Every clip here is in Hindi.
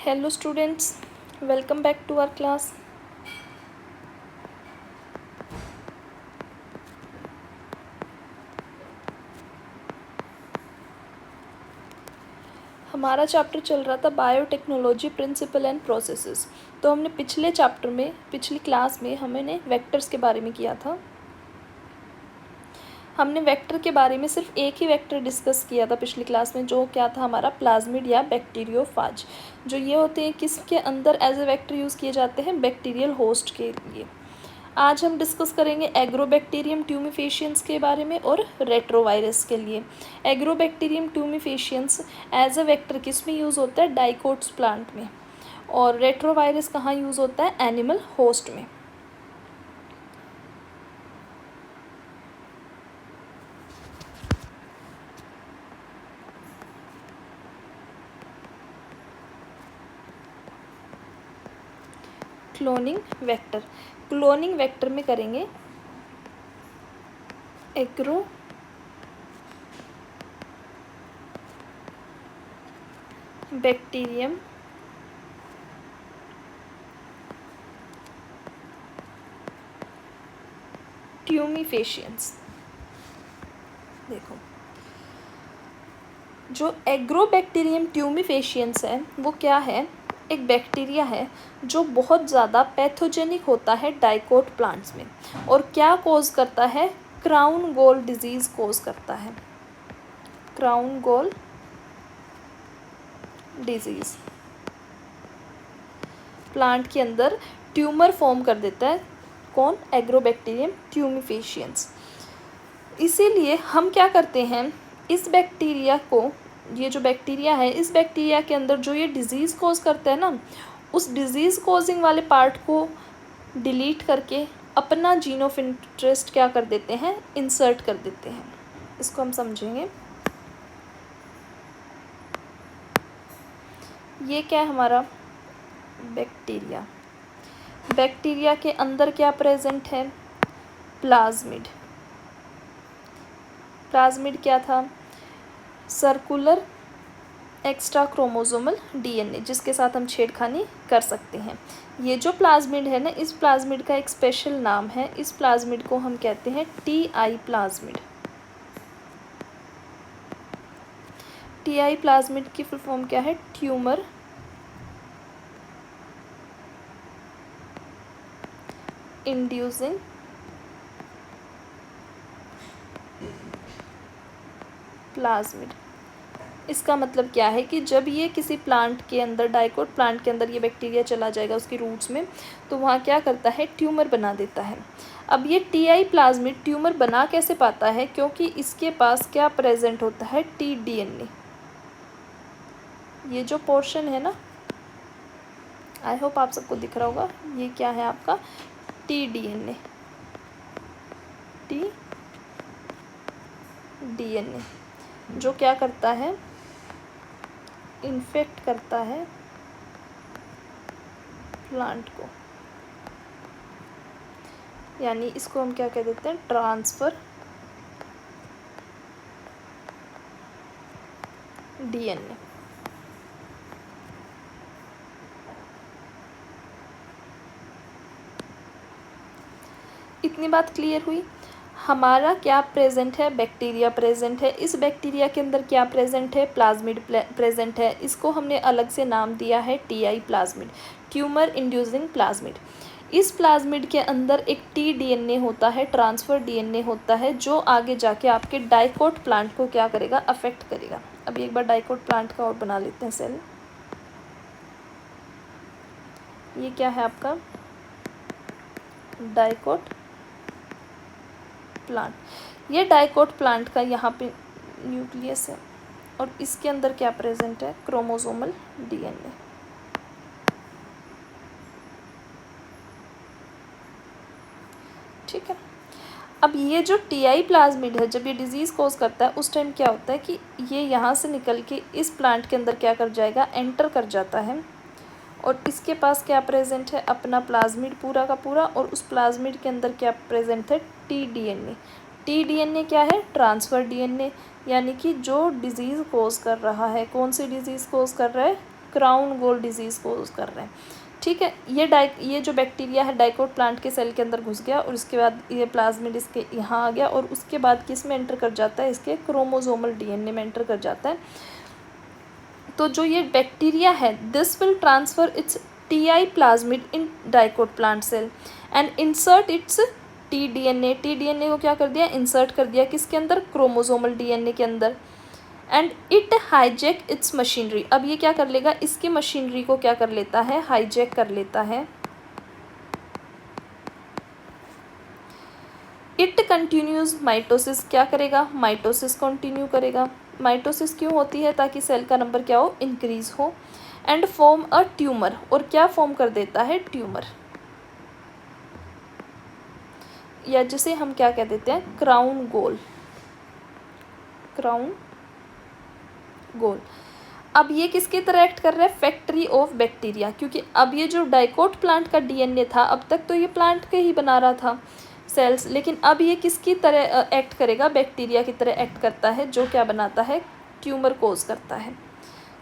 Hello students, welcome back to our class. हमारा चैप्टर चल रहा था बायोटेक्नोलॉजी प्रिंसिपल एंड प्रोसेसेस। तो हमने पिछले चैप्टर में पिछली क्लास में हमने वेक्टर्स के बारे में किया था। हमने वेक्टर के बारे में सिर्फ एक ही वेक्टर डिस्कस किया था पिछली क्लास में, जो क्या था हमारा प्लाज्मिड या बैक्टीरियोफाज। जो ये होते हैं किसके अंदर एज ए वेक्टर यूज़ किए जाते हैं, बैक्टीरियल होस्ट के लिए। आज हम डिस्कस करेंगे एग्रोबैक्टीरियम ट्यूमिफेशियंस के बारे में और रेट्रोवायरस के लिए। Agrobacterium tumefaciens as a vector किस में यूज़ होता है, डाइकोट्स प्लांट में। और रेट्रोवायरस कहाँ यूज़ होता है, एनिमल होस्ट में। क्लोनिंग वेक्टर में करेंगे एग्रो बैक्टीरियम ट्यूमिफेशियंस। देखो, जो एग्रोबैक्टीरियम ट्यूमिफेशियंस है वो क्या है, एक बैक्टीरिया है जो बहुत ज़्यादा पैथोजेनिक होता है डाइकोट प्लांट्स में। और क्या कोज करता है, क्राउन गोल डिजीज़ कोज करता है। क्राउन गोल डिजीज़ प्लांट के अंदर ट्यूमर फॉर्म कर देता है। कौन, एग्रोबैक्टीरियम ट्यूमिफेशियंस। इसीलिए हम क्या करते हैं, इस बैक्टीरिया को, ये जो बैक्टीरिया है इस बैक्टीरिया के अंदर जो ये डिज़ीज़ कोज करता है ना, उस डिज़ीज़ कोजिंग वाले पार्ट को डिलीट करके अपना जीन ऑफ इंटरेस्ट क्या कर देते हैं, इंसर्ट कर देते हैं। इसको हम समझेंगे। ये क्या है हमारा बैक्टीरिया। बैक्टीरिया के अंदर क्या प्रेजेंट है, प्लाज्मिड। प्लाज्मिड क्या था, सर्कुलर एक्स्ट्रा क्रोमोसोमल डीएनए, जिसके साथ हम छेड़खानी कर सकते हैं। ये जो प्लाज्मिड है ना, इस प्लाज्मिड का एक स्पेशल नाम है। इस प्लाज्मिड को हम कहते हैं टीआई प्लाज्मिड। टीआई प्लाज्मिड की फुल फॉर्म क्या है, ट्यूमर इंड्यूसिंग प्लाज्मिड। इसका मतलब क्या है कि जब ये किसी प्लांट के अंदर, डाइकोट प्लांट के अंदर ये बैक्टीरिया चला जाएगा उसकी रूट्स में, तो वहाँ क्या करता है, ट्यूमर बना देता है। अब ये टीआई प्लाज्मिड ट्यूमर बना कैसे पाता है, क्योंकि इसके पास क्या प्रेजेंट होता है, टी डीएनए। ये जो पोर्शन है ना, आई होप आप सबको दिख रहा होगा, ये क्या है आपका टी डीएनए। टी डीएनए जो क्या करता है, इन्फेक्ट करता है प्लांट को। यानी इसको हम क्या कह देते हैं, ट्रांसफर डीएनए। इतनी बात क्लियर हुई। हमारा क्या प्रेजेंट है, बैक्टीरिया प्रेजेंट है। इस बैक्टीरिया के अंदर क्या प्रेजेंट है, प्लाज्मिड प्रेजेंट है। इसको हमने अलग से नाम दिया है TI plasmid, tumour inducing plasmid. इस प्लाज्मिड के अंदर एक टी डीएनए होता है, ट्रांसफर डीएनए होता है, जो आगे जाके आपके डाइकोट प्लांट को क्या करेगा, अफेक्ट करेगा। अभी एक बार डाइकोट प्लांट का और बना लेते हैं सेल। ये क्या है आपका डाइकोट प्लांट। ये डाइकोट प्लांट का यहाँ पे न्यूक्लियस है और इसके अंदर क्या प्रेजेंट है, क्रोमोसोमल डीएनए। ठीक है। अब ये जो टीआई प्लाज्मिड है, जब ये डिजीज़ कोज करता है उस टाइम क्या होता है कि ये यहाँ से निकल के इस प्लांट के अंदर क्या कर जाएगा, एंटर कर जाता है। और इसके पास क्या प्रेजेंट है, अपना प्लाज्मिड पूरा का पूरा। और उस प्लाज्मिड के अंदर क्या प्रेजेंट है, टी डीएनए। टी डीएनए क्या है, ट्रांसफ़र डीएनए। यानी कि जो डिज़ीज़ कोज कर रहा है, कौन सी डिज़ीज़ कोज कर रहा है, क्राउन गोल डिजीज़ कोज कर रहे हैं। ठीक है, ये जो बैक्टीरिया है डाइकोट प्लांट के सेल के अंदर घुस गया और उसके बाद ये प्लाज्मिड इसके यहाँ आ गया और उसके बाद किस में एंटर कर जाता है, इसके क्रोमोसोमल डीएनए में एंटर कर जाता है। तो जो ये बैक्टीरिया है, this will transfer its T plasmid in dicot plant cell and insert its T DNA को क्या कर दिया, इंसर्ट कर दिया किसके अंदर, क्रोमोसोमल डीएनए के अंदर। And it hijack it's machinery, अब ये क्या कर लेगा, इसकी मशीनरी को क्या कर लेता है, हाईजैक कर लेता है। इट कंटिन्यूज माइटोसिस, क्या करेगा, माइटोसिस कंटिन्यू करेगा। माइटोसिस क्यों होती है, ताकि सेल का नंबर क्या हो, इंक्रीज हो। एंड फॉर्म अ ट्यूमर, और क्या फॉर्म कर देता है, ट्यूमर, या जिसे हम क्या कह देते हैं, क्राउन गोल, क्राउन गोल। अब ये किसकी तरह एक्ट कर रहा है, फैक्ट्री ऑफ बैक्टीरिया, क्योंकि अब ये जो डाइकोट प्लांट का डीएनए था, अब तक तो ये प्लांट के ही बना रहा था सेल्स, लेकिन अब ये किसकी तरह एक्ट करेगा, बैक्टीरिया की तरह एक्ट करता है, जो क्या बनाता है, ट्यूमर कोज करता है।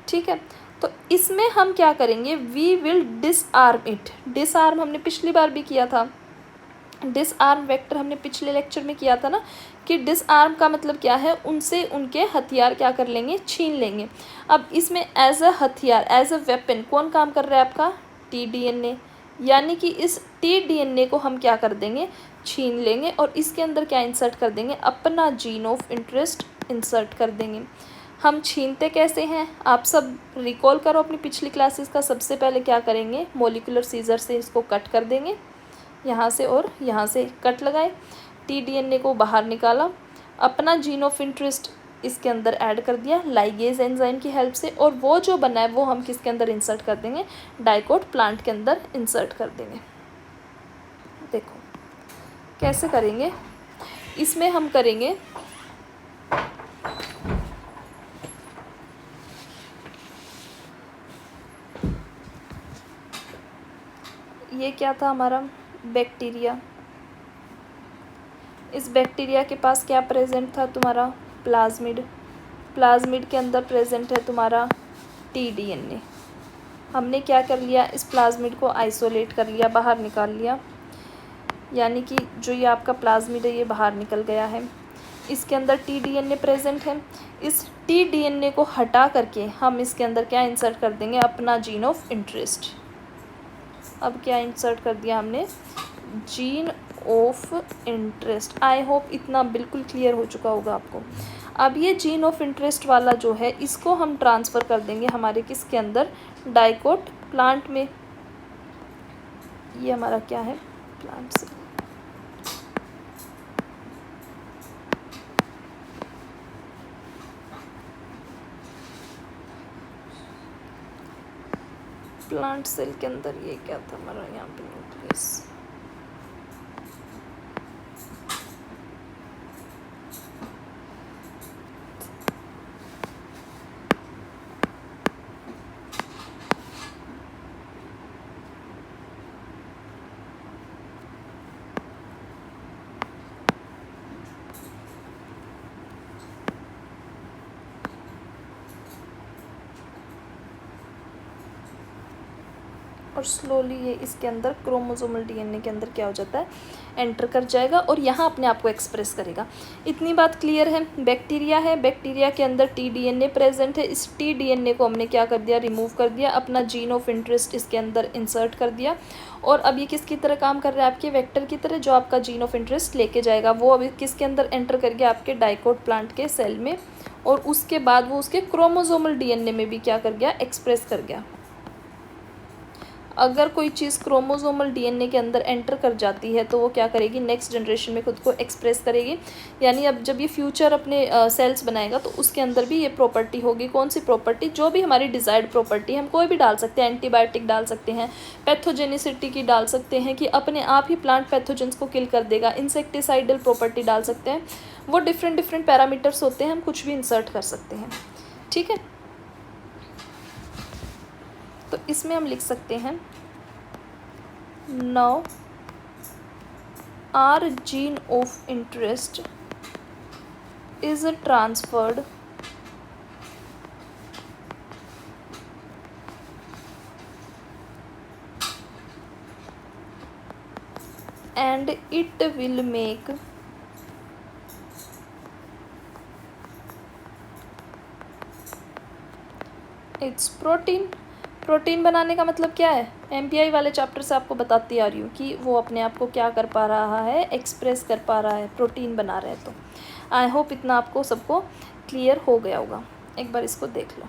ठीक है, तो इसमें हम क्या करेंगे, we will disarm it. Disarm हमने पिछली बार भी किया था, डिसआर्म वेक्टर हमने पिछले लेक्चर में किया था ना, कि डिसआर्म का मतलब क्या है, उनसे उनके हथियार क्या कर लेंगे, छीन लेंगे। अब इसमें एज अ हथियार, एज अ वेपन कौन काम कर रहा है, आपका टी डीएनए, यानी कि इस टी डीएनए को हम क्या कर देंगे, छीन लेंगे और इसके अंदर क्या इंसर्ट कर देंगे, अपना जीन ऑफ इंटरेस्ट इंसर्ट कर देंगे। हम छीनते कैसे हैं, आप सब रिकॉल करो अपनी पिछली क्लासेस का। सबसे पहले क्या करेंगे, मोलिकुलर सीजर से इसको कट कर देंगे, यहाँ से और यहाँ से कट लगाए, टी डीएनए को बाहर निकाला, अपना जीन ऑफ इंटरेस्ट इसके अंदर ऐड कर दिया लाइगेज एंजाइम की हेल्प से, और वो जो बना है वो हम किसके अंदर इंसर्ट कर देंगे, डाइकोट प्लांट के अंदर इंसर्ट कर देंगे। देखो कैसे करेंगे, इसमें हम करेंगे, ये क्या था हमारा बैक्टीरिया, इस बैक्टीरिया के पास क्या प्रेजेंट था, तुम्हारा प्लाज्मिड, प्लाज्मिड के अंदर प्रेजेंट है तुम्हारा टी डीएनए। हमने क्या कर लिया, इस प्लाज्मिड को आइसोलेट कर लिया, बाहर निकाल लिया, यानी कि जो ये आपका प्लाज्मिड है ये बाहर निकल गया है। इसके अंदर टी डीएनए प्रेजेंट है, इस टी डीएनए को हटा करके हम इसके अंदर क्या इंसर्ट कर देंगे, अपना जीन ऑफ इंटरेस्ट। अब क्या इंसर्ट कर दिया हमने, gene of interest. I hope इतना बिल्कुल क्लियर हो चुका होगा आपको। अब ये जीन ऑफ इंटरेस्ट वाला जो है, इसको हम ट्रांसफ़र कर देंगे हमारे किसके अंदर, डाइकोट प्लांट में। ये हमारा क्या है, प्लांट से। प्लांट सेल के अंदर ये क्या था हमारा, यहाँ पे न्यूक्लियस। और स्लोली ये इसके अंदर क्रोमोसोमल डीएनए के अंदर क्या हो जाता है, एंटर कर जाएगा और यहाँ अपने आप को एक्सप्रेस करेगा। इतनी बात क्लियर है। बैक्टीरिया है, बैक्टीरिया के अंदर टी डीएनए प्रेजेंट है, इस टी डीएनए को हमने क्या कर दिया, रिमूव कर दिया, अपना जीन ऑफ इंटरेस्ट इसके अंदर इंसर्ट कर दिया। और अब ये किसकी तरह काम कर रहा है, आपके वेक्टर की तरह, जो आपका जीन ऑफ इंटरेस्ट लेके जाएगा वो अभी किसके अंदर एंटर कर गया, आपके डाइकोट प्लांट के सेल में, और उसके बाद वो उसके क्रोमोसोमल डीएनए में भी क्या कर गया, एक्सप्रेस कर गया। अगर कोई चीज़ क्रोमोसोमल डीएनए के अंदर एंटर कर जाती है तो वो क्या करेगी, नेक्स्ट जनरेशन में खुद को एक्सप्रेस करेगी। यानी अब जब ये फ्यूचर अपने सेल्स बनाएगा तो उसके अंदर भी ये प्रॉपर्टी होगी। कौन सी प्रॉपर्टी, जो भी हमारी डिज़ायर्ड प्रॉपर्टी, हम कोई भी डाल सकते हैं, एंटीबायोटिक डाल सकते हैं, पैथोजेनिसिटी की डाल सकते हैं कि अपने आप ही प्लांट पैथोजेंस को किल कर देगा, इंसेक्टिसाइडल प्रॉपर्टी डाल सकते हैं, वो डिफरेंट पैरामीटर्स होते हैं, हम कुछ भी इंसर्ट कर सकते हैं। ठीक है, तो इसमें हम लिख सकते हैं, now our gene of interest is transferred and it will make its protein। प्रोटीन बनाने का मतलब क्या है, एमपीआई वाले चैप्टर से आपको बताती आ रही हूँ कि वो अपने आप को क्या कर पा रहा है, एक्सप्रेस कर पा रहा है, प्रोटीन बना रहे हैं। तो आई होप इतना आपको सबको क्लियर हो गया होगा। एक बार इसको देख लो,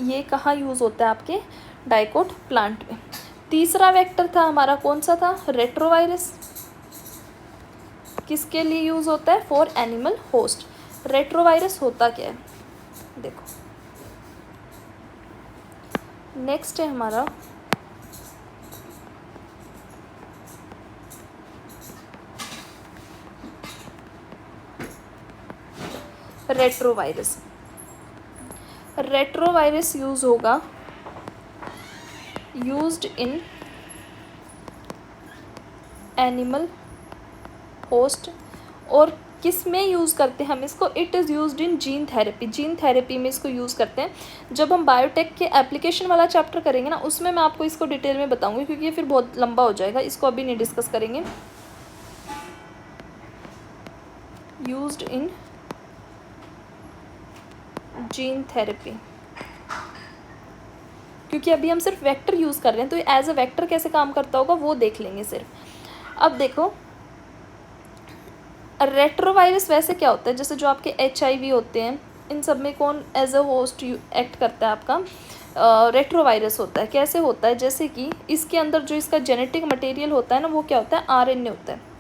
ये कहाँ यूज़ होता है आपके डाइकोट प्लांट में। तीसरा वेक्टर था हमारा, कौन सा था, रेट्रोवायरस। किसके लिए यूज़ होता है, फॉर एनिमल होस्ट। रेट्रोवायरस होता क्या है देखो, नेक्स्ट है हमारा रेट्रोवायरस। रेट्रोवायरस यूज होगा, यूज्ड इन एनिमल होस्ट। और किस में यूज़ करते हैं हम इसको, it is used in gene therapy. Gene therapy में इसको यूज़ करते हैं। जब हम बायोटेक के एप्लीकेशन वाला चैप्टर करेंगे ना, उसमें मैं आपको इसको डिटेल में बताऊंगी, क्योंकि ये फिर बहुत लंबा हो जाएगा, इसको अभी नहीं डिस्कस करेंगे। यूज्ड इन जीन थेरेपी, क्योंकि अभी हम सिर्फ वेक्टर यूज़ कर रहे हैं, तो एज अ वेक्टर कैसे काम करता होगा वो देख लेंगे सिर्फ। अब देखो, रेट्रोवायरस वैसे क्या होता है, जैसे जो आपके HIV होते हैं, इन सब में कौन एज अ होस्ट एक्ट करता है, आपका रेट्रोवायरस होता है। कैसे होता है, जैसे कि इसके अंदर जो इसका जेनेटिक मटेरियल होता है ना, वो क्या होता है, RNA होता है।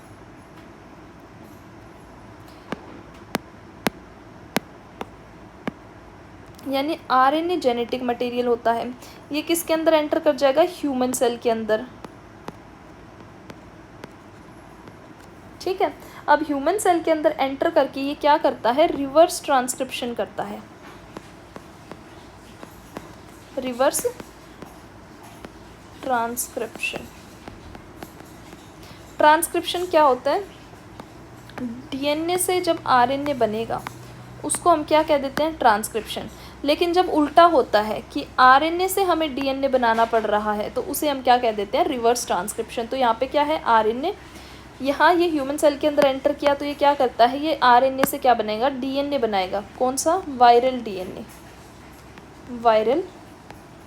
यानी RNA जेनेटिक मटेरियल होता है। ये किसके अंदर एंटर कर जाएगा, ह्यूमन सेल के अंदर। ठीक है, अब ह्यूमन सेल के अंदर एंटर करके ये क्या करता है, रिवर्स ट्रांसक्रिप्शन करता है। Reverse transcription. ट्रांसक्रिप्शन क्या होता है, DNA से जब RNA बनेगा उसको हम क्या कह देते हैं, ट्रांसक्रिप्शन। लेकिन जब उल्टा होता है कि RNA से हमें DNA बनाना पड़ रहा है, तो उसे हम क्या कह देते हैं, रिवर्स ट्रांसक्रिप्शन। तो यहाँ पे क्या है, RNA, यहाँ ये ह्यूमन सेल के अंदर एंटर किया, तो ये क्या करता है, ये RNA से क्या बनेगा, DNA बनाएगा। कौन सा, वायरल DNA। Viral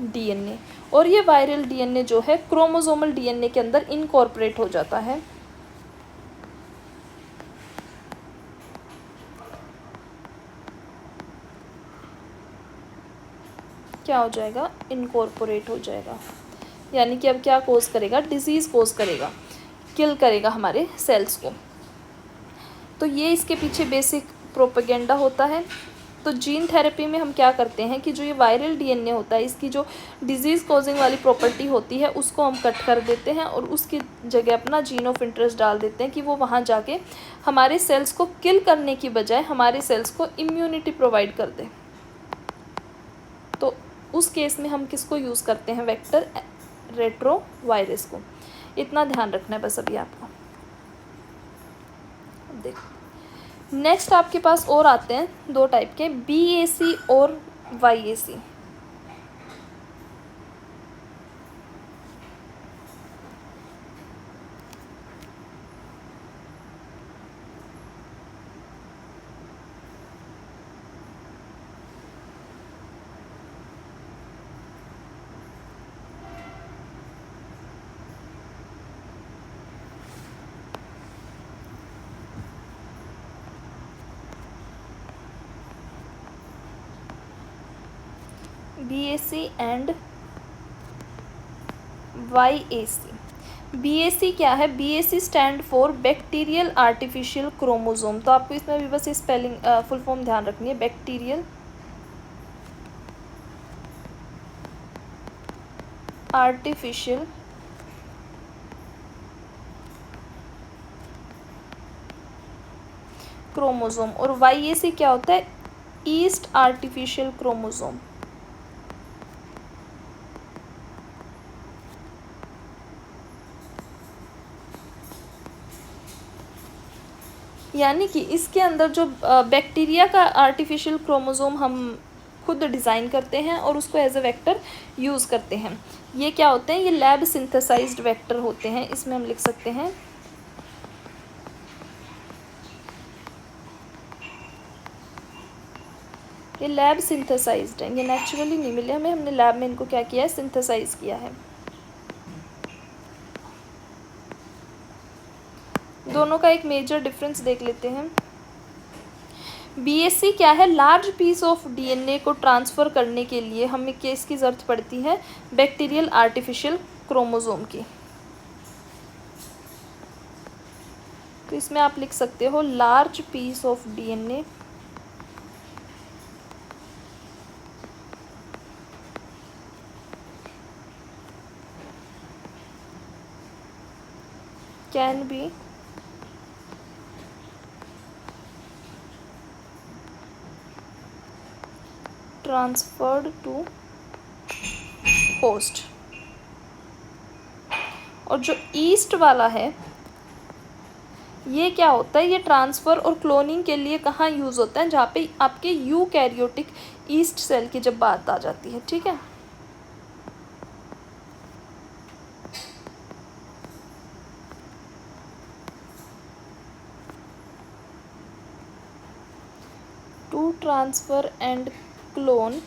DNA। और ये वायरल DNA जो है क्रोमोसोमल DNA के अंदर इनकॉर्पोरेट हो जाता है। क्या हो जाएगा, इनकॉर्पोरेट हो जाएगा। यानी कि अब क्या कोज करेगा, डिजीज़ कोज करेगा, किल करेगा हमारे सेल्स को। तो ये इसके पीछे बेसिक प्रोपेगेंडा होता है। तो जीन थेरेपी में हम क्या करते हैं कि जो ये वायरल DNA होता है, इसकी जो डिजीज़ कॉजिंग वाली प्रॉपर्टी होती है उसको हम कट कर देते हैं और उसकी जगह अपना जीन ऑफ इंटरेस्ट डाल देते हैं कि वो वहाँ जाके हमारे सेल्स को किल करने की बजाय हमारे सेल्स को इम्यूनिटी प्रोवाइड कर दे। तो उस केस में हम किसको यूज़ करते हैं, वेक्टर रेट्रोवायरस को। इतना ध्यान रखना है बस अभी आपको। देखो नेक्स्ट आपके पास और आते हैं दो टाइप के, BAC और YAC। BAC and YAC। BAC क्या है, BAC stand for bacterial artificial chromosome. तो आपको इसमें भी बस स्पेलिंग फुल फॉर्म ध्यान रखनी है, बैक्टीरियल आर्टिफिशियल क्रोमोसोम। और YAC क्या होता है, ईस्ट आर्टिफिशियल क्रोमोसोम। यानी कि इसके अंदर जो बैक्टीरिया का आर्टिफिशियल क्रोमोसोम हम खुद डिज़ाइन करते हैं और उसको एज ए वेक्टर यूज़ करते हैं। ये क्या होते हैं? ये लैब सिंथेसाइज्ड वेक्टर होते हैं। इसमें हम लिख सकते हैं ये लैब सिंथेसाइज्ड है, ये नेचुरली नहीं मिले हमें, हमने लैब में इनको क्या किया है? सिंथेसाइज किया है। दोनों का एक मेजर डिफरेंस देख लेते हैं। बीएससी क्या है? लार्ज पीस ऑफ डीएनए को ट्रांसफ़र करने के लिए हमें किसकी ज़रूरत पड़ती है? बैक्टीरियल आर्टिफिशियल क्रोमोसोम की। तो इसमें आप लिख सकते हो large piece of DNA can be transferred to host. और जो ईस्ट वाला है ये क्या होता है? ये ट्रांसफ़र और क्लोनिंग के लिए कहाँ यूज़ होता है? जहाँ पे आपके यूकैरियोटिक ईस्ट सेल की जब बात आ जाती है। ठीक है, to transfer and clone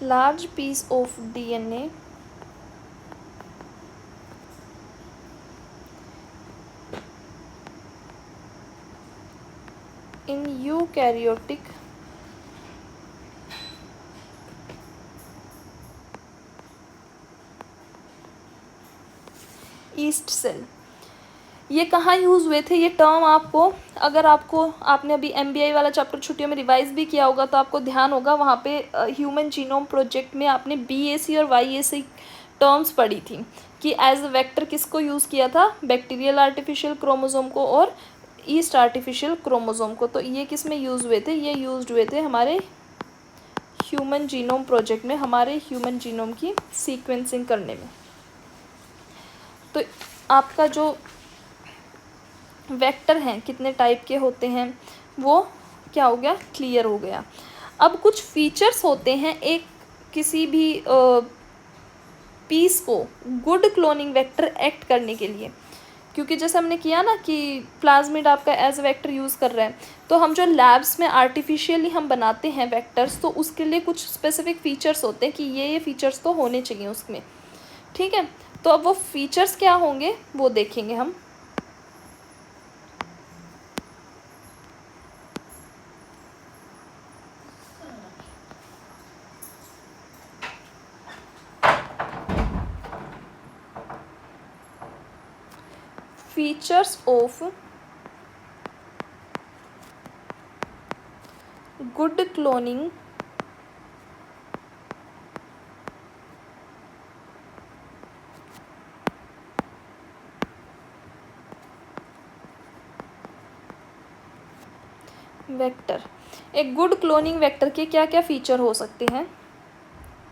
large piece of DNA in eukaryotic yeast cell. ये कहाँ यूज़ हुए थे? ये टर्म आपको, अगर आपने अभी एमबीआई वाला चैप्टर छुट्टियों में रिवाइज भी किया होगा तो आपको ध्यान होगा, वहाँ पे ह्यूमन जीनोम प्रोजेक्ट में आपने बीएसी और वाईएसी टर्म्स पढ़ी थी कि एज अ वेक्टर किसको यूज़ किया था? बैक्टीरियल आर्टिफिशियल क्रोमोसोम को और ईस्ट आर्टिफिशियल क्रोमोसोम को। तो ये किस में यूज़ हुए थे? ये यूज हुए थे हमारे ह्यूमन जीनोम प्रोजेक्ट में, हमारे ह्यूमन जीनोम की सीक्वेंसिंग करने में। तो आपका जो वेक्टर हैं कितने टाइप के होते हैं वो क्या हो गया? क्लियर हो गया। अब कुछ फीचर्स होते हैं एक किसी भी पीस को गुड क्लोनिंग वेक्टर एक्ट करने के लिए, क्योंकि जैसे हमने किया ना कि प्लाज्मिड आपका एज वेक्टर यूज़ कर रहा है, तो हम जो लैब्स में आर्टिफिशियली हम बनाते हैं वेक्टर्स, तो उसके लिए कुछ स्पेसिफिक फ़ीचर्स होते हैं कि ये फ़ीचर्स तो होने चाहिए उसमें। ठीक है, तो अब वो फीचर्स क्या होंगे वो देखेंगे हम। Features of good cloning vector. एक गुड क्लोनिंग वेक्टर के क्या क्या फीचर हो सकते हैं?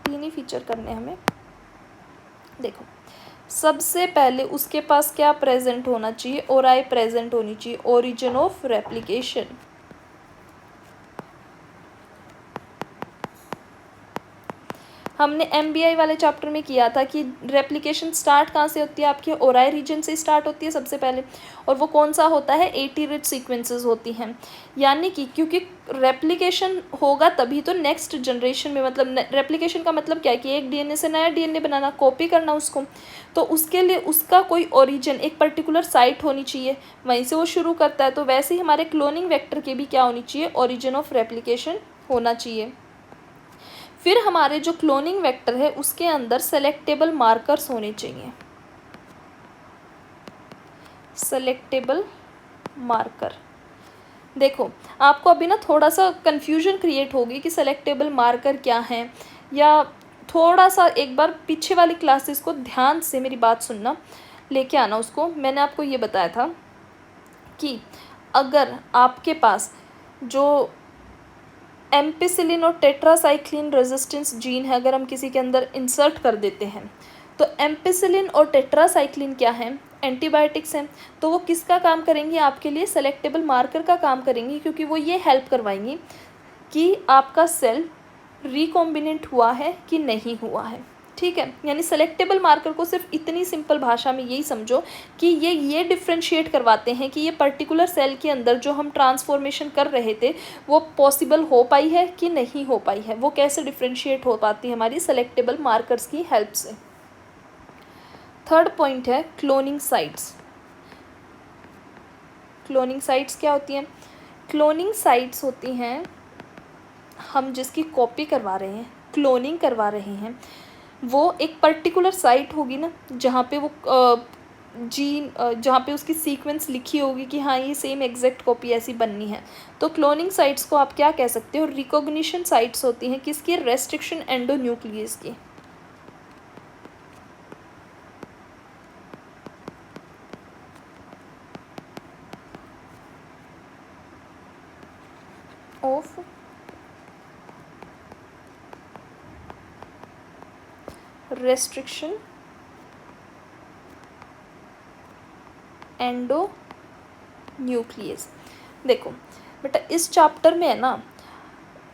3 ही फीचर करने हमें। देखो, सबसे पहले उसके पास क्या प्रेजेंट होना चाहिए? ओराई प्रेजेंट होनी चाहिए, ओरिजिन ऑफ रेप्लिकेशन। हमने एमबीआई वाले चैप्टर में किया था कि रेप्लिकेशन स्टार्ट कहाँ से होती है? आपके ओराई रीजन से स्टार्ट होती है सबसे पहले, और वो कौन सा होता है? 80 रिच सीक्वेंसेस होती हैं। यानी कि क्योंकि रेप्लिकेशन होगा तभी तो नेक्स्ट जनरेशन में, मतलब रेप्लिकेशन का मतलब क्या है कि एक डीएनए से नया डीएनए बनाना, कॉपी करना उसको, तो उसके लिए उसका कोई ओरिजिन, एक पर्टिकुलर साइट होनी चाहिए, वहीं से वो शुरू करता है। तो वैसे ही हमारे क्लोनिंग वेक्टर के भी क्या होनी चाहिए? ओरिजिन ऑफ रेप्लिकेशन होना चाहिए। फिर हमारे जो क्लोनिंग वेक्टर है उसके अंदर सेलेक्टेबल मार्कर्स होने चाहिए। सेलेक्टेबल मार्कर, देखो आपको अभी ना थोड़ा सा कन्फ्यूजन क्रिएट होगी कि सेलेक्टेबल मार्कर क्या है, या थोड़ा सा एक बार पीछे वाली क्लासेस को ध्यान से मेरी बात सुनना, लेके आना उसको। मैंने आपको ये बताया था कि अगर आपके पास जो एम्पिसिलिन और टेट्रासाइक्लिन रेजिस्टेंस जीन है, अगर हम किसी के अंदर इंसर्ट कर देते हैं, तो एम्पिसिलिन और टेट्रासाइक्लिन क्या है? एंटीबायोटिक्स हैं, तो वो किसका काम करेंगी आपके लिए? सेलेक्टेबल मार्कर का काम करेंगी, क्योंकि वो ये हेल्प करवाएंगी कि आपका सेल रिकॉम्बिनेंट हुआ है कि नहीं हुआ है। ठीक है, यानी सेलेक्टेबल मार्कर को सिर्फ इतनी सिंपल भाषा में यही समझो कि ये डिफ्रेंशिएट करवाते हैं कि ये पर्टिकुलर सेल के अंदर जो हम ट्रांसफॉर्मेशन कर रहे थे वो पॉसिबल हो पाई है कि नहीं हो पाई है। वो कैसे डिफ्रेंशिएट हो पाती है? हमारी सेलेक्टेबल मार्कर्स की हेल्प से। थर्ड पॉइंट है क्लोनिंग साइट्स। क्लोनिंग साइट्स क्या होती हैं? क्लोनिंग साइट्स होती हैं, हम जिसकी कॉपी करवा रहे हैं, क्लोनिंग करवा रहे हैं, वो एक पर्टिकुलर साइट होगी ना, जहाँ पे वो जीन, जहाँ पे उसकी सीक्वेंस लिखी होगी कि हाँ ये सेम एग्जैक्ट कॉपी ऐसी बननी है। तो क्लोनिंग साइट्स को आप क्या कह सकते हो? रिकॉग्निशन साइट्स होती हैं किसकी? रेस्ट्रिक्शन एंडोन्यूक्लियस की। Of restriction endonuclease. देखो बेटा, इस चैप्टर में है ना,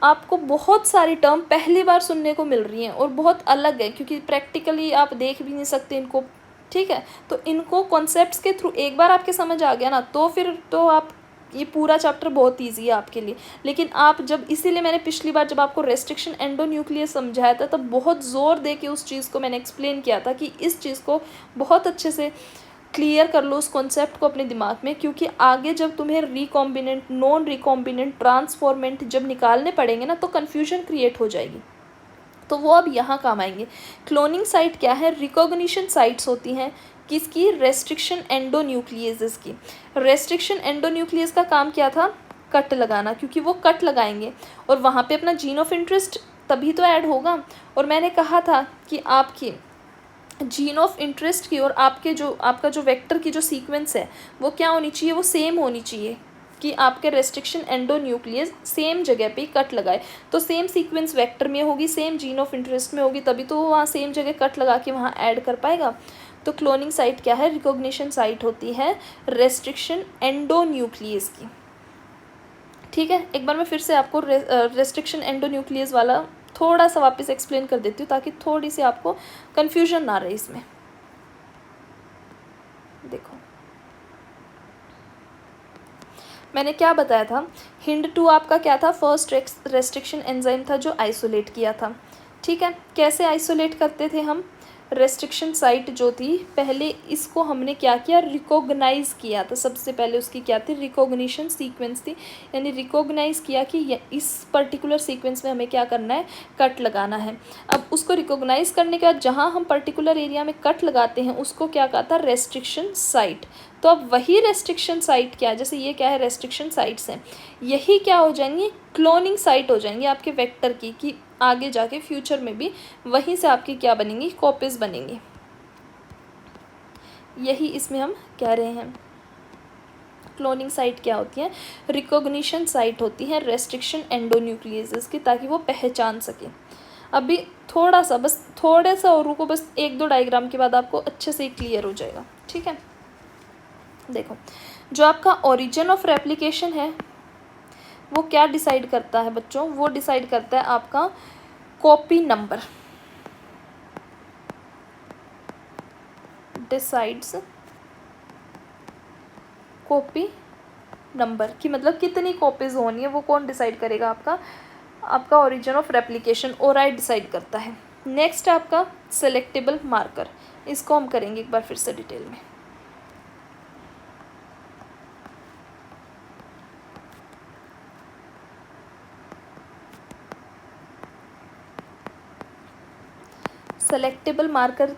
आपको बहुत सारी टर्म पहली बार सुनने को मिल रही हैं और बहुत अलग है, क्योंकि प्रैक्टिकली आप देख भी नहीं सकते इनको। ठीक है, तो इनको कॉन्सेप्ट्स के थ्रू एक बार आपके समझ आ गया ना, तो फिर तो आप, ये पूरा चैप्टर बहुत ईजी है आपके लिए। लेकिन आप जब, इसीलिए मैंने पिछली बार जब आपको रेस्ट्रिक्शन एंडोन्यूक्लियस समझाया था तब बहुत ज़ोर दे के उस चीज़ को मैंने एक्सप्लेन किया था कि इस चीज़ को बहुत अच्छे से क्लियर कर लो, उस कॉन्सेप्ट को अपने दिमाग में, क्योंकि आगे जब तुम्हें रिकॉम्बिनेंट, नॉन रिकॉम्बिनेंट, ट्रांसफॉर्मेंट जब निकालने पड़ेंगे ना, तो कन्फ्यूजन क्रिएट हो जाएगी। तो वो अब यहाँ काम आएंगे। क्लोनिंग साइट क्या है? रिकॉग्निशन साइट्स होती हैं किसकी? रेस्ट्रिक्शन एंडोन्यूक्लियस की। रेस्ट्रिक्शन एंडोन्यूक्लियस का काम क्या था? कट लगाना, क्योंकि वो कट लगाएंगे और वहाँ पे अपना जीन ऑफ इंटरेस्ट तभी तो ऐड होगा। और मैंने कहा था कि आपकी जीन ऑफ इंटरेस्ट की और आपका जो वेक्टर की जो सीक्वेंस है वो क्या होनी चाहिए? वो सेम होनी चाहिए, कि आपके रेस्ट्रिक्शन एंडोन्यूक्लियस सेम जगह पे कट लगाए। तो सेम सीक्वेंस वेक्टर में होगी, सेम जीन ऑफ इंटरेस्ट में होगी, तभी तो वो वहाँ सेम जगह कट लगा के वहाँ ऐड कर पाएगा। तो क्लोनिंग साइट क्या है? रिकॉग्निशन साइट होती है रेस्ट्रिक्शन एंडोन्यूक्लियस की। ठीक है, एक बार मैं फिर से आपको रेस्ट्रिक्शन एंडोन्यूक्लियस वाला थोड़ा सा वापस एक्सप्लेन कर देती हूँ, ताकि थोड़ी सी आपको कन्फ्यूजन ना रहे इसमें। देखो मैंने क्या बताया था, HIND2 आपका क्या था? फर्स्ट रेस्ट्रिक्शन एंजाइम था जो आइसोलेट किया था। ठीक है, कैसे आइसोलेट करते थे हम? रेस्ट्रिक्शन साइट जो थी, पहले इसको हमने क्या किया? रिकॉग्नाइज़ किया था। सबसे पहले उसकी क्या थी? रिकॉग्निशन सीक्वेंस थी, यानी रिकॉग्नाइज़ किया कि इस पर्टिकुलर सीक्वेंस में हमें क्या करना है? कट लगाना है। अब उसको रिकॉग्नाइज़ करने के बाद जहाँ हम पर्टिकुलर एरिया में कट लगाते हैं उसको क्या कहा था? Restriction site. तो अब वही रेस्ट्रिक्शन साइट क्या है? जैसे ये क्या है? रेस्ट्रिक्शन साइट्स हैं, यही क्या हो जाएंगी? क्लोनिंग साइट हो जाएंगी आपके वेक्टर की, कि आगे जाके फ्यूचर में भी वहीं से आपकी क्या बनेंगी? कॉपीज बनेंगी। यही इसमें हम कह रहे हैं। क्लोनिंग साइट क्या होती है? रिकॉग्निशन साइट होती है रेस्ट्रिक्शन एंडोन्यूक्लियस की, ताकि वो पहचान सके। अभी थोड़ा सा, बस थोड़ा सा और रुको, बस 1-2 डायग्राम के बाद आपको अच्छे से क्लियर हो जाएगा। ठीक है, देखो जो आपका ओरिजिन ऑफ रेप्लिकेशन है वो क्या डिसाइड करता है बच्चों? वो डिसाइड करता है आपका copy number. Decides copy number की, मतलब कितनी कॉपीज होनी है वो कौन डिसाइड करेगा? आपका origin of replication, Orai decide करता है। नेक्स्ट आपका सेलेक्टेबल मार्कर, इसको हम करेंगे एक बार फिर से डिटेल में। सेलेक्टेबल मार्कर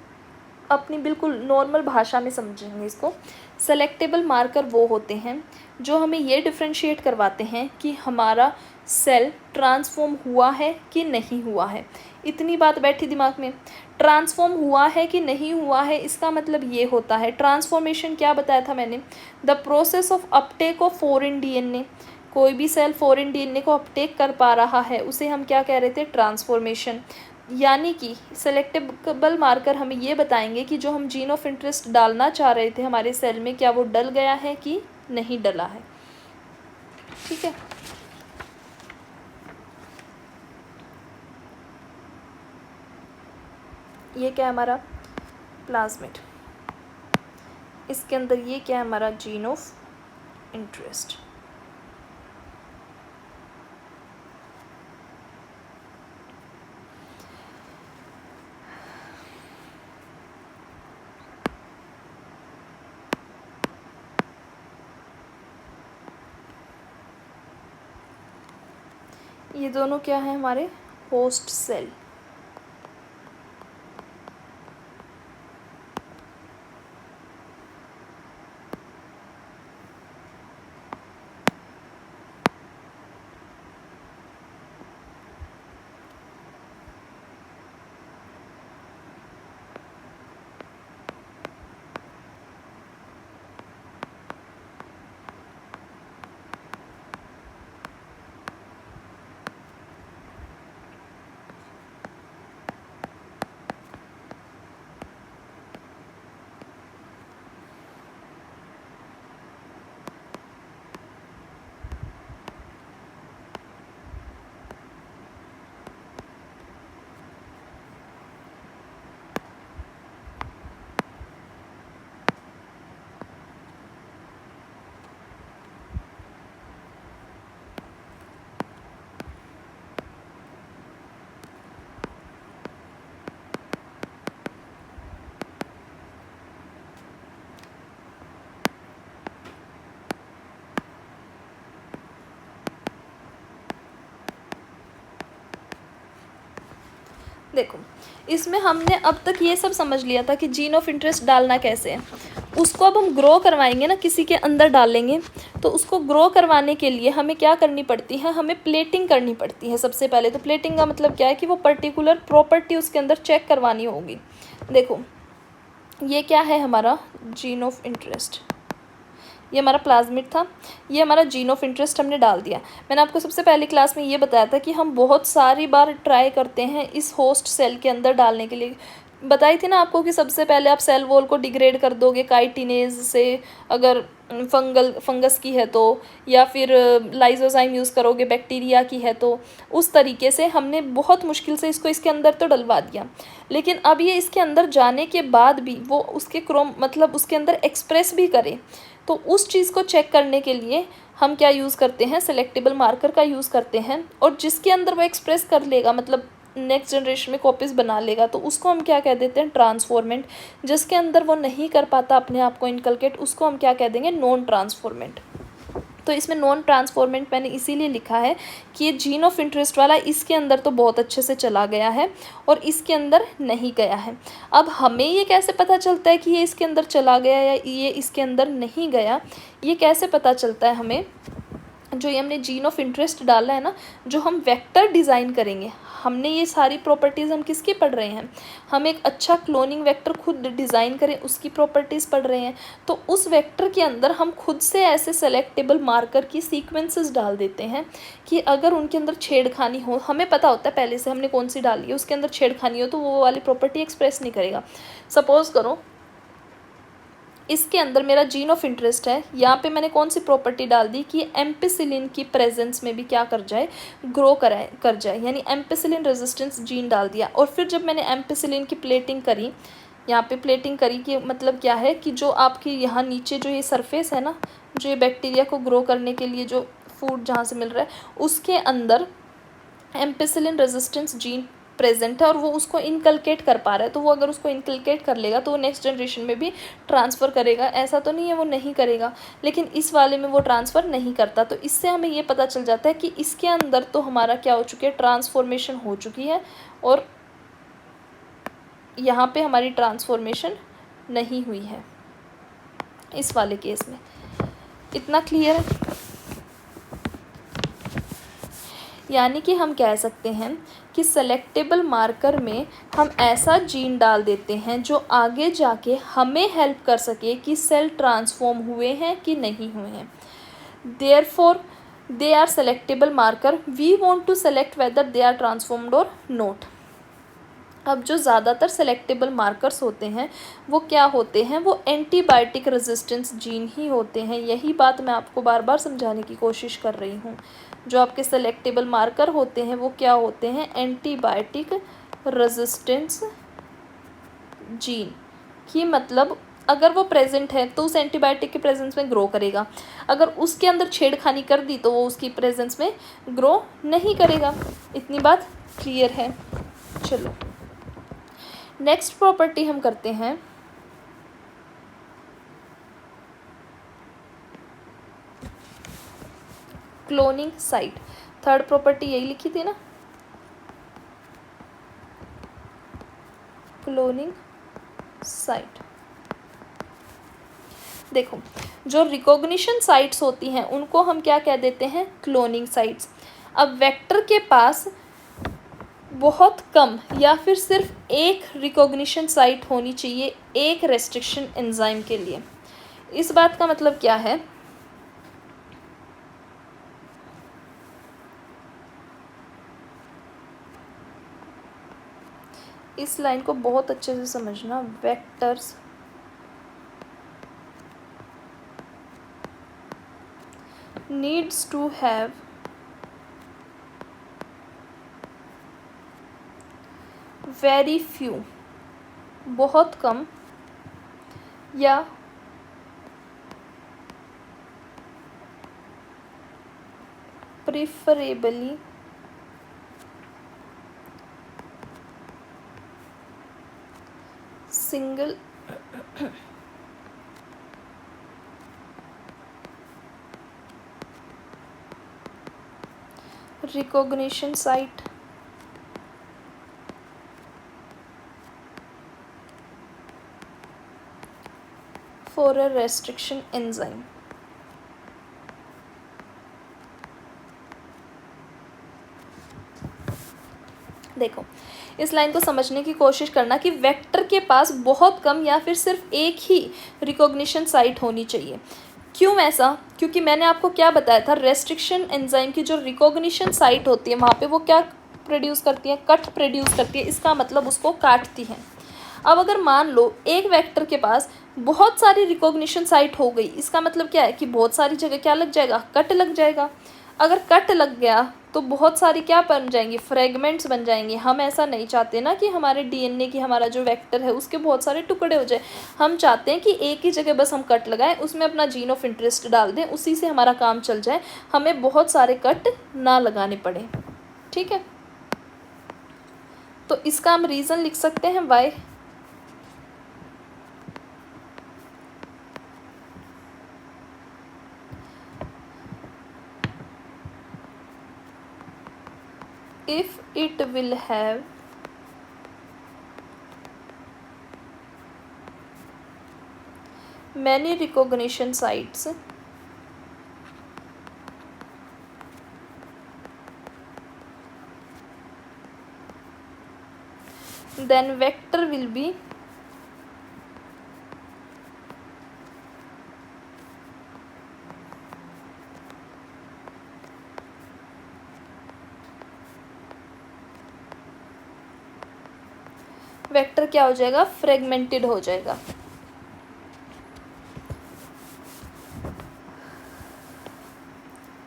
अपनी बिल्कुल नॉर्मल भाषा में समझेंगे इसको। सेलेक्टेबल मार्कर वो होते हैं जो हमें ये डिफ्रेंशिएट करवाते हैं कि हमारा सेल ट्रांसफॉर्म हुआ है कि नहीं हुआ है। इतनी बात बैठी दिमाग में। ट्रांसफॉर्म हुआ है कि नहीं हुआ है, इसका मतलब ये होता है, ट्रांसफॉर्मेशन क्या बताया था मैंने? The process of Uptake of foreign DNA। कोई भी सेल फॉरेन DNA को अपटेक कर पा रहा है उसे हम क्या कह रहे थे? ट्रांसफॉर्मेशन। यानी कि सेलेक्टेबल मार्कर हमें ये बताएंगे कि जो हम जीन ऑफ इंटरेस्ट डालना चाह रहे थे हमारे सेल में, क्या वो डल गया है कि नहीं डला है। ठीक है, ये क्या है हमारा प्लाज्मिड, इसके अंदर ये क्या है हमारा जीन ऑफ इंटरेस्ट। ये दोनों क्या है हमारे होस्ट सेल। देखो, इसमें हमने अब तक ये सब समझ लिया था कि जीन ऑफ इंटरेस्ट डालना कैसे है। उसको अब हम ग्रो करवाएंगे ना, किसी के अंदर डालेंगे, तो उसको ग्रो करवाने के लिए हमें क्या करनी पड़ती है, हमें प्लेटिंग करनी पड़ती है। सबसे पहले तो प्लेटिंग का मतलब क्या है कि वो पर्टिकुलर प्रॉपर्टी उसके अंदर चेक करवानी होगी। देखो, ये क्या है हमारा जीन ऑफ इंटरेस्ट, ये हमारा प्लाज्मिड था, ये हमारा जीन ऑफ इंटरेस्ट हमने डाल दिया। मैंने आपको सबसे पहली क्लास में ये बताया था कि हम बहुत सारी बार ट्राई करते हैं इस होस्ट सेल के अंदर डालने के लिए। बताई थी ना आपको कि सबसे पहले आप सेल वॉल को डिग्रेड कर दोगे काइटिनेज से, अगर फंगस की है तो, या फिर लाइजोजाइम यूज़ करोगे बैक्टीरिया की है तो। उस तरीके से हमने बहुत मुश्किल से इसको इसके अंदर तो डलवा दिया, लेकिन अब ये इसके अंदर जाने के बाद भी वो उसके मतलब उसके अंदर एक्सप्रेस भी करे, तो उस चीज़ को चेक करने के लिए हम क्या यूज़ करते हैं, सेलेक्टेबल मार्कर का यूज़ करते हैं। और जिसके अंदर वो एक्सप्रेस कर लेगा, मतलब नेक्स्ट जनरेशन में कॉपीज़ बना लेगा, तो उसको हम क्या कह देते हैं, ट्रांसफॉर्मेंट। जिसके अंदर वो नहीं कर पाता अपने आप को इनकलकेट, उसको हम क्या कह देंगे, नॉन ट्रांसफॉर्मेंट। तो इसमें नॉन ट्रांसफॉर्मेंट मैंने इसीलिए लिखा है कि ये जीन ऑफ इंटरेस्ट वाला इसके अंदर तो बहुत अच्छे से चला गया है और इसके अंदर नहीं गया है। अब हमें ये कैसे पता चलता है कि ये इसके अंदर चला गया या ये इसके अंदर नहीं गया, ये कैसे पता चलता है हमें, जो ये हमने जीन ऑफ इंटरेस्ट डाला है ना, जो हम वेक्टर डिज़ाइन करेंगे, हमने ये सारी प्रॉपर्टीज़ हम किसकी पढ़ रहे हैं, हम एक अच्छा क्लोनिंग वेक्टर खुद डिज़ाइन करें उसकी प्रॉपर्टीज़ पढ़ रहे हैं। तो उस वेक्टर के अंदर हम खुद से ऐसे सेलेक्टेबल मार्कर की सीक्वेंसेस डाल देते हैं कि अगर उनके अंदर छेड़खानी हो, हमें पता होता है पहले से हमने कौन सी डाली है, उसके अंदर छेड़खानी हो तो वो वाली प्रॉपर्टी एक्सप्रेस नहीं करेगा। सपोज़ करो इसके अंदर मेरा जीन ऑफ इंटरेस्ट है, यहाँ पे मैंने कौन सी प्रॉपर्टी डाल दी कि एम्पिसिलिन की प्रेजेंस में भी क्या कर जाए, ग्रो कर जाए, यानी एम्पिसिलिन रेजिस्टेंस जीन डाल दिया। और फिर जब मैंने एम्पिसिलिन की प्लेटिंग करी, यहाँ पे प्लेटिंग करी कि मतलब क्या है कि जो आपकी यहाँ नीचे जो ये सरफेस है ना, जो ये बैक्टीरिया को ग्रो करने के लिए जो फूड जहाँ से मिल रहा है, उसके अंदर एम्पिसिलिन रेजिस्टेंस जीन प्रेजेंट है और वो उसको इनकलकेट कर पा रहा है। तो वो अगर उसको इनकलकेट कर लेगा तो वो नेक्स्ट जनरेशन में भी ट्रांसफ़र करेगा। ऐसा तो नहीं है वो नहीं करेगा, लेकिन इस वाले में वो ट्रांसफ़र नहीं करता। तो इससे हमें ये पता चल जाता है कि इसके अंदर तो हमारा क्या हो चुकी है, ट्रांसफॉर्मेशन हो चुकी है, और यहाँ पे हमारी ट्रांसफॉर्मेशन नहीं हुई है इस वाले केस में। इतना क्लियर है? यानी कि हम कह सकते हैं कि सेलेक्टेबल मार्कर में हम ऐसा जीन डाल देते हैं जो आगे जाके हमें हेल्प कर सके कि सेल ट्रांसफॉर्म हुए हैं कि नहीं हुए हैं। Therefore they are selectable marker, we want to select whether they are transformed or not. अब जो ज़्यादातर सेलेक्टेबल मार्कर्स होते हैं वो क्या होते हैं, वो एंटीबायोटिक रेजिस्टेंस जीन ही होते हैं। यही बात मैं आपको बार बार समझाने की कोशिश कर रही हूँ। जो आपके सेलेक्टेबल मार्कर होते हैं वो क्या होते हैं, एंटीबायोटिक रेजिस्टेंस जीन। कि मतलब अगर वो प्रेजेंट है तो उस एंटीबायोटिक के प्रेजेंस में ग्रो करेगा, अगर उसके अंदर छेड़खानी कर दी तो वो उसकी प्रेजेंस में ग्रो नहीं करेगा। इतनी बात क्लियर है। चलो नेक्स्ट प्रॉपर्टी हम करते हैं क्लोनिंग साइट। थर्ड प्रॉपर्टी यही लिखी थी ना, क्लोनिंग साइट। देखो जो रिकॉग्निशन साइट्स होती हैं उनको हम क्या कह देते हैं, क्लोनिंग साइट्स। अब वेक्टर के पास बहुत कम या फिर सिर्फ एक रिकॉग्निशन साइट होनी चाहिए एक रेस्ट्रिक्शन एंजाइम के लिए। इस बात का मतलब क्या है, इस लाइन को बहुत अच्छे से समझना, vectors needs to have very few, बहुत कम या preferably single recognition site for a restriction enzyme। देखो इस लाइन को समझने की कोशिश करना कि वेक्टर के पास बहुत कम या फिर सिर्फ एक ही रिकॉग्निशन साइट होनी चाहिए। क्यों ऐसा, क्योंकि मैंने आपको क्या बताया था, रेस्ट्रिक्शन एंजाइम की जो रिकॉग्निशन साइट होती है वहाँ पे वो क्या प्रोड्यूस करती है, कट प्रोड्यूस करती है। इसका मतलब उसको काटती है। अब अगर मान लो एक वेक्टर के पास बहुत सारी रिकॉग्निशन साइट हो गई, इसका मतलब क्या है कि बहुत सारी जगह क्या लग जाएगा, कट लग जाएगा। अगर कट लग गया तो बहुत सारी क्या बन जाएंगी, फ्रेगमेंट्स बन जाएंगे। हम ऐसा नहीं चाहते ना कि हमारे डीएनए की हमारा जो वेक्टर है उसके बहुत सारे टुकड़े हो जाए। हम चाहते हैं कि एक ही जगह बस हम कट लगाएं, उसमें अपना जीन ऑफ इंटरेस्ट डाल दें, उसी से हमारा काम चल जाए, हमें बहुत सारे कट ना लगाने पड़े। ठीक है, तो इसका हम रीज़न लिख सकते हैं Y. If it will have many recognition sites, then vector will be vector क्या हो जाएगा, फ्रेगमेंटेड हो जाएगा।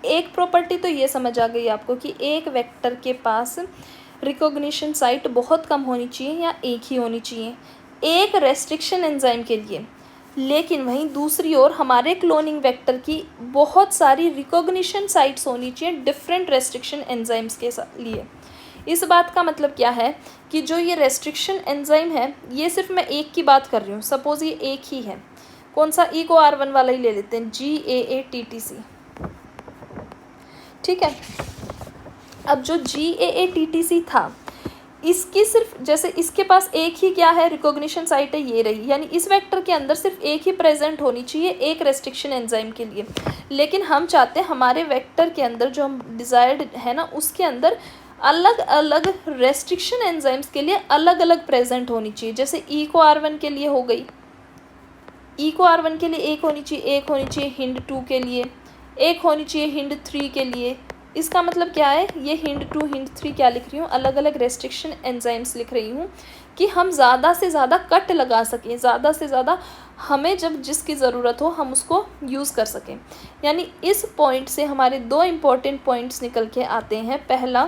एक प्रॉपर्टी तो ये समझ आ गई आपको कि एक वेक्टर के पास रिकॉग्निशन साइट बहुत कम होनी चाहिए या एक ही होनी चाहिए एक रेस्ट्रिक्शन एंजाइम के लिए। लेकिन वहीं दूसरी ओर हमारे क्लोनिंग वेक्टर की बहुत सारी रिकॉग्निशन साइट्स होनी चाहिए डिफरेंट रेस्ट्रिक्शन एंजाइम्स के लिए। इस बात का मतलब क्या है कि जो ये रेस्ट्रिक्शन एंजाइम है, ये सिर्फ मैं एक की बात कर रही हूँ, सपोज ये एक ही है, कौन सा, EcoR1 वाला ही ले लेते हैं, GAATTC। ठीक है, अब जो GAATTC था इसकी सिर्फ, जैसे इसके पास एक ही क्या है, रिकॉग्निशन साइट है, ये रही, यानी इस वेक्टर के अंदर सिर्फ एक ही प्रेजेंट होनी चाहिए एक रेस्ट्रिक्शन एंजाइम के लिए। लेकिन हम चाहते हैं हमारे वेक्टर के अंदर जो हम डिज़ायर्ड है ना, उसके अंदर अलग अलग रेस्ट्रिक्शन एंजाइम्स के लिए अलग अलग प्रेजेंट होनी चाहिए। जैसे EcoR1 के लिए हो गई, EcoR1 के लिए एक होनी चाहिए, एक होनी चाहिए HindII के लिए, एक होनी चाहिए HindIII के लिए, इसका मतलब क्या है, ये हिंट 2 हिंट 3 क्या लिख रही हूँ, अलग अलग रेस्ट्रिक्शन एंजाइम्स लिख रही हूँ कि हम ज़्यादा से ज़्यादा कट लगा सकें, ज़्यादा से ज़्यादा हमें जब जिसकी ज़रूरत हो हम उसको यूज़ कर सकें। यानी इस पॉइंट से हमारे 2 इम्पॉर्टेंट पॉइंट्स निकल के आते हैं। पहला,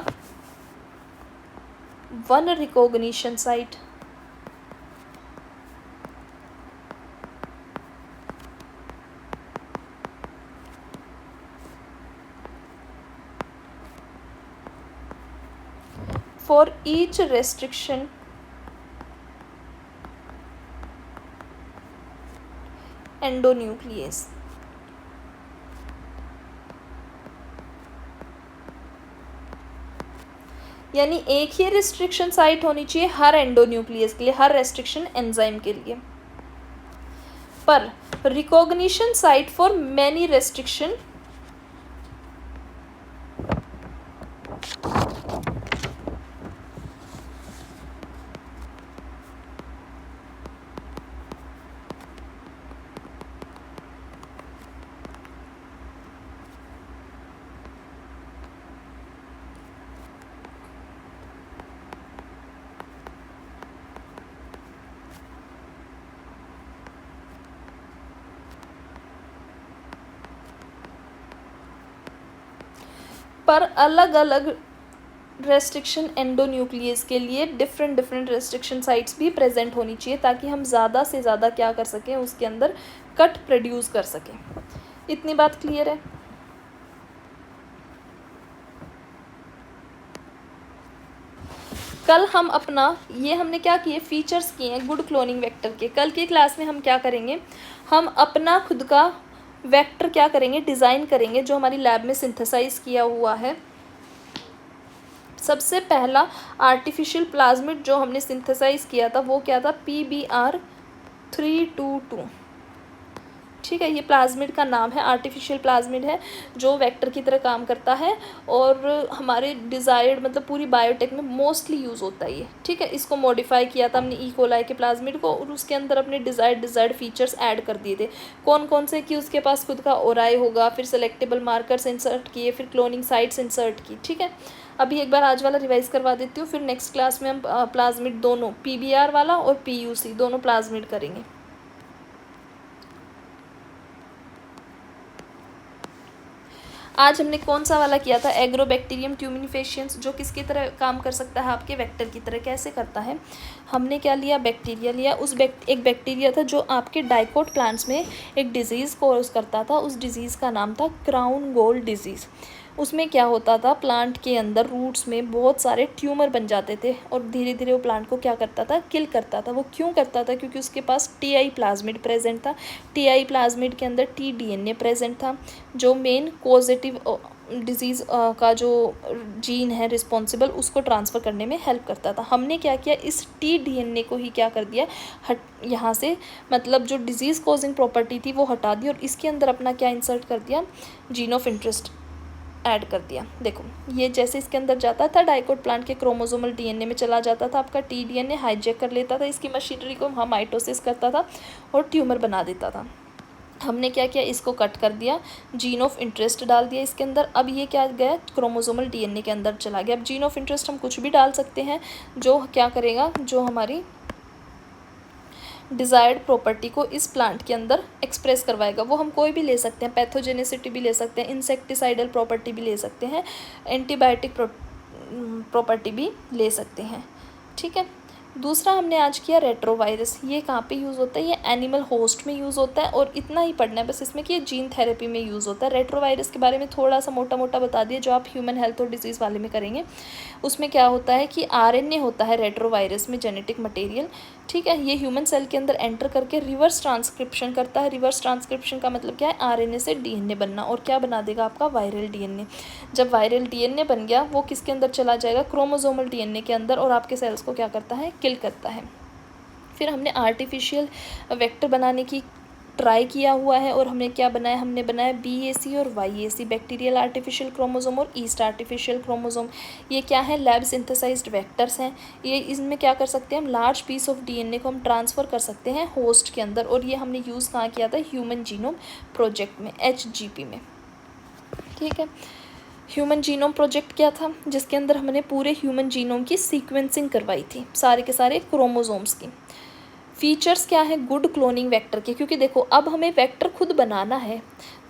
one recognition site, for each restriction endonuclease। यानी एक ही रिस्ट्रिक्शन साइट होनी चाहिए हर एंडोन्यूक्लियस के लिए, हर रेस्ट्रिक्शन एंजाइम के लिए, पर recognition site for many restriction पर अलग अलग रेस्ट्रिक्शन एंडोन्यूक्लियस के लिए डिफरेंट रेस्ट्रिक्शन साइट्स भी प्रेजेंट होनी चाहिए, ताकि हम ज़्यादा से ज़्यादा क्या कर सकें, उसके अंदर कट प्रोड्यूस कर सकें। इतनी बात क्लियर है। कल हम अपना ये हमने क्या किए, फीचर्स किए हैं गुड क्लोनिंग वेक्टर के। कल की क्लास में हम क्या करेंगे, हम अपना खुद का वेक्टर क्या करेंगे, डिज़ाइन करेंगे, जो हमारी लैब में सिंथेसाइज किया हुआ है। सबसे पहला आर्टिफिशियल प्लाज्मिड जो हमने सिंथेसाइज किया था वो क्या था, PBr322। ठीक है, ये प्लाज्मिड का नाम है, आर्टिफिशियल प्लाज्मिड है जो वेक्टर की तरह काम करता है और हमारे डिज़ायर्ड मतलब पूरी बायोटेक में मोस्टली यूज़ होता है ये। ठीक है, इसको मॉडिफाई किया था हमने ई कोलाई के प्लाज्मिड को और उसके अंदर अपने डिज़ायर्ड फीचर्स ऐड कर दिए थे। कौन कौन से, कि उसके पास खुद का ओराई होगा, फिर सेलेक्टेबल मार्कर्स इंसर्ट किए, फिर क्लोनिंग साइट्स इंसर्ट की। ठीक है, अभी एक बार आज वाला रिवाइज करवा देती हूँ, फिर नेक्स्ट क्लास में हम प्लाज्मिड दोनों PBr वाला और PUC दोनों प्लाज्मिड करेंगे। आज हमने कौन सा वाला किया था, एग्रोबैक्टीरियम ट्यूमिनिफेशियंस, जो किसकी तरह काम कर सकता है, आपके वेक्टर की तरह। कैसे करता है, हमने क्या लिया, बैक्टीरिया लिया। एक बैक्टीरिया था जो आपके डाइकोट प्लांट्स में एक डिजीज़ कॉज करता था, उस डिजीज़ का नाम था क्राउन गोल डिजीज़। उसमें क्या होता था, प्लांट के अंदर रूट्स में बहुत सारे ट्यूमर बन जाते थे और धीरे धीरे वो प्लांट को क्या करता था, किल करता था। वो क्यों करता था, क्योंकि उसके पास TI प्लाज्मिड प्रेजेंट था। TI प्लाज्मिड के अंदर tDNA प्रेजेंट था, जो मेन कॉजेटिव डिजीज़ का जो जीन है रिस्पॉन्सिबल, उसको ट्रांसफ़र करने में हेल्प करता था। हमने क्या किया, इस tDNA को ही क्या कर दिया, यहाँ से मतलब जो डिजीज़ कॉजिंग प्रॉपर्टी थी वो हटा दी और इसके अंदर अपना क्या इंसर्ट कर दिया, जीन ऑफ इंटरेस्ट ऐड कर दिया। देखो ये जैसे इसके अंदर जाता था, डाइकोट प्लांट के क्रोमोसोमल DNA में चला जाता था, आपका tDNA हाईजैक कर लेता था इसकी मशीनरी को, हम माइटोसिस करता था और ट्यूमर बना देता था। हमने क्या किया, इसको कट कर दिया, जीन ऑफ इंटरेस्ट डाल दिया इसके अंदर। अब ये क्या गया, क्रोमोसोमल DNA के अंदर चला गया। अब जीन ऑफ इंटरेस्ट हम कुछ भी डाल सकते हैं जो क्या करेगा, जो हमारी डिज़ायर्ड प्रॉपर्टी को इस प्लांट के अंदर एक्सप्रेस करवाएगा। वो हम कोई भी ले सकते हैं, पैथोजेनेसिटी भी ले सकते हैं, इंसेक्टिसाइडल प्रॉपर्टी भी ले सकते हैं, एंटीबायोटिक प्रॉपर्टी भी ले सकते हैं। ठीक है, दूसरा हमने आज किया रेट्रोवायरस। ये कहाँ पे यूज़ होता है, ये एनिमल होस्ट में यूज़ होता है और इतना ही पढ़ना है बस इसमें कि ये जीन थेरेपी में यूज़ होता है। रेट्रोवायरस के बारे में थोड़ा सा मोटा मोटा बता दिया, जो आप ह्यूमन हेल्थ और डिजीज़ वाले में करेंगे। उसमें क्या होता है कि RNA होता है रेट्रोवायरस में, जेनेटिक मटेरियल। ठीक है, ये ह्यूमन सेल के अंदर एंटर करके रिवर्स ट्रांसक्रिप्शन करता है। रिवर्स ट्रांसक्रिप्शन का मतलब क्या है, RNA से DNA बनना, और क्या बना देगा आपका वायरल DNA। जब वायरल DNA बन गया, वो किसके अंदर चला जाएगा, क्रोमोसोमल DNA के अंदर, और आपके सेल्स को क्या करता है, किल करता है। फिर हमने आर्टिफिशियल वेक्टर बनाने की ट्राई किया हुआ है और हमने क्या बनाया, हमने बनाया BAC और YAC, बैक्टीरियल आर्टिफिशियल क्रोमोसोम और ईस्ट आर्टिफिशियल क्रोमोसोम। ये क्या है, लैब सिंथेसाइज्ड वेक्टर्स हैं। ये इसमें क्या कर सकते हैं हम, लार्ज पीस ऑफ DNA को हम ट्रांसफ़र कर सकते हैं होस्ट के अंदर, और ये हमने यूज़ कहाँ किया था, ह्यूमन जीनोम प्रोजेक्ट में, HGP में। ठीक है, ह्यूमन जीनोम प्रोजेक्ट क्या था, जिसके अंदर हमने पूरे ह्यूमन जीनोम की सीक्वेंसिंग करवाई थी, सारे के सारे क्रोमोसोम्स की। फीचर्स क्या है गुड क्लोनिंग वेक्टर के, क्योंकि देखो अब हमें वेक्टर खुद बनाना है,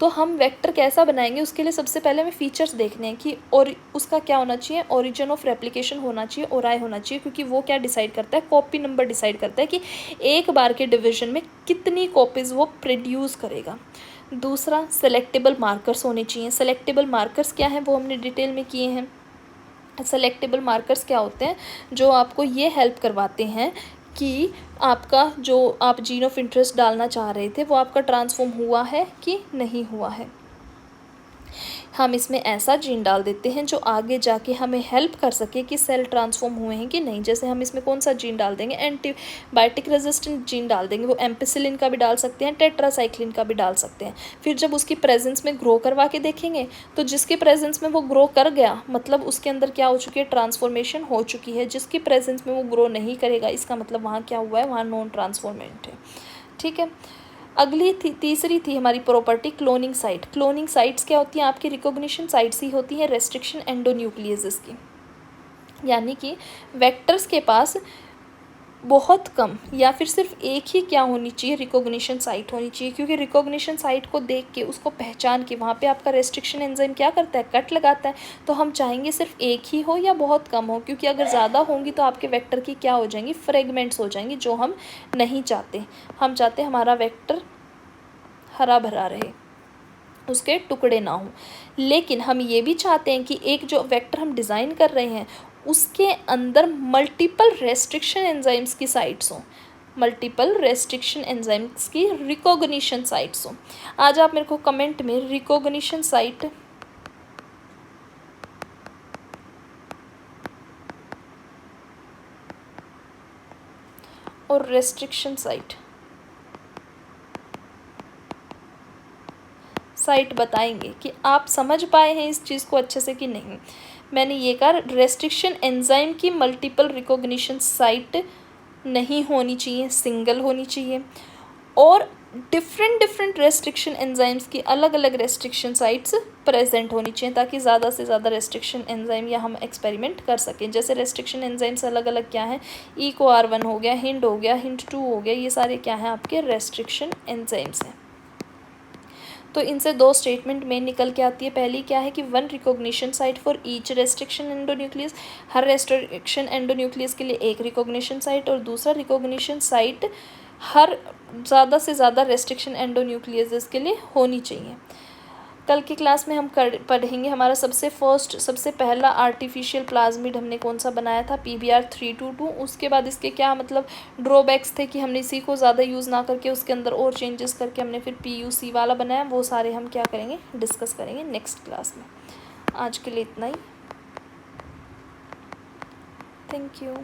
तो हम वेक्टर कैसा बनाएंगे उसके लिए सबसे पहले हमें फीचर्स देखने हैं कि और उसका क्या होना चाहिए, ओरिजिन ऑफ रेप्लिकेशन होना चाहिए, ओराई होना चाहिए, क्योंकि वो क्या डिसाइड करता है, कॉपी नंबर डिसाइड करता है कि एक बार के डिवीजन में कितनी कॉपीज़ वो प्रोड्यूस करेगा। दूसरा सेलेक्टेबल मार्कर्स होने चाहिए। सेलेक्टेबल मार्कर्स क्या हैं वो हमने डिटेल में किए हैं। सेलेक्टेबल मार्कर्स क्या होते हैं, जो आपको ये हेल्प करवाते हैं कि आपका जो आप जीन ऑफ इंटरेस्ट डालना चाह रहे थे वो आपका ट्रांसफॉर्म हुआ है कि नहीं हुआ है। हम इसमें ऐसा जीन डाल देते हैं जो आगे जाके हमें हेल्प कर सके कि सेल ट्रांसफॉर्म हुए हैं कि नहीं। जैसे हम इसमें कौन सा जीन डाल देंगे, एंटीबायोटिक रेजिस्टेंट जीन डाल देंगे, वो एम्पिसिलिन का भी डाल सकते हैं, टेट्रासाइक्लिन का भी डाल सकते हैं। फिर जब उसकी प्रेजेंस में ग्रो करवा के देखेंगे तो जिसके प्रेजेंस में वो ग्रो कर गया मतलब उसके अंदर क्या हो चुकी है, ट्रांसफॉर्मेशन हो चुकी है। जिसकी प्रेजेंस में वो ग्रो नहीं करेगा इसका मतलब वहाँ क्या हुआ है, वहाँ नॉन ट्रांसफॉर्मेंट है। ठीक है, अगली तीसरी थी हमारी property cloning site. Cloning sites क्या होती हैं, आपकी रिकॉग्निशन साइट्स ही होती हैं रेस्ट्रिक्शन एंडोन्यूक्लियस की, यानी कि वेक्टर्स के पास बहुत कम या फिर सिर्फ एक ही क्या होनी चाहिए, रिकॉग्निशन साइट होनी चाहिए। क्योंकि रिकॉग्निशन साइट को देख के उसको पहचान के वहाँ पे आपका रेस्ट्रिक्शन एंजाइम क्या करता है, कट लगाता है। तो हम चाहेंगे सिर्फ एक ही हो या बहुत कम हो, क्योंकि अगर ज़्यादा होंगी तो आपके वेक्टर की क्या हो जाएंगी, फ्रेगमेंट्स हो जाएंगी, जो हम नहीं चाहते। हम चाहते हमारा वेक्टर हरा भरा रहे, उसके टुकड़े ना हों। लेकिन हम ये भी चाहते हैं कि एक जो वेक्टर हम डिज़ाइन कर रहे हैं उसके अंदर मल्टीपल रेस्ट्रिक्शन एंजाइम्स की साइट्स हों, मल्टीपल रेस्ट्रिक्शन एंजाइम्स की रिकॉग्निशन साइट्स हों। आज आप मेरे को कमेंट में रिकॉग्निशन साइट और रेस्ट्रिक्शन साइट बताएंगे कि आप समझ पाए हैं इस चीज़ को अच्छे से कि नहीं। मैंने ये कहा रेस्ट्रिक्शन एंजाइम की मल्टीपल रिकॉग्निशन साइट नहीं होनी चाहिए, सिंगल होनी चाहिए। और डिफरेंट रेस्ट्रिक्शन एंजाइम्स की अलग अलग रेस्ट्रिक्शन साइट्स प्रेजेंट होनी चाहिए, ताकि ज़्यादा से ज़्यादा रेस्ट्रिक्शन एंजाइम या हम एक्सपेरिमेंट कर सकें। जैसे रेस्ट्रिक्शन एंजाइम्स अलग अलग क्या हैं, EcoR1 हो गया, हिंड हो गया, हिंड 2 हो गया, ये सारे क्या हैं आपके रेस्ट्रिक्शन एंजाइम्स हैं। तो इनसे दो स्टेटमेंट मेन निकल के आती है। पहली क्या है कि one recognition site for each restriction endonuclease, her restriction endonuclease के लिए एक रिकॉग्निशन साइट, और दूसरा रिकॉग्निशन साइट हर ज़्यादा से ज़्यादा रेस्ट्रिक्शन एंडोन्यूक्लियस के लिए होनी चाहिए। कल की क्लास में हम पढ़ेंगे हमारा सबसे पहला आर्टिफिशियल प्लाज्मिड हमने कौन सा बनाया था, PBr322। उसके बाद इसके क्या मतलब ड्रॉबैक्स थे कि हमने इसी को ज़्यादा यूज़ ना करके उसके अंदर और चेंजेस करके हमने फिर PUC वाला बनाया। वो सारे हम क्या करेंगे, डिस्कस करेंगे नेक्स्ट क्लास में। आज के लिए इतना ही, थैंक यू।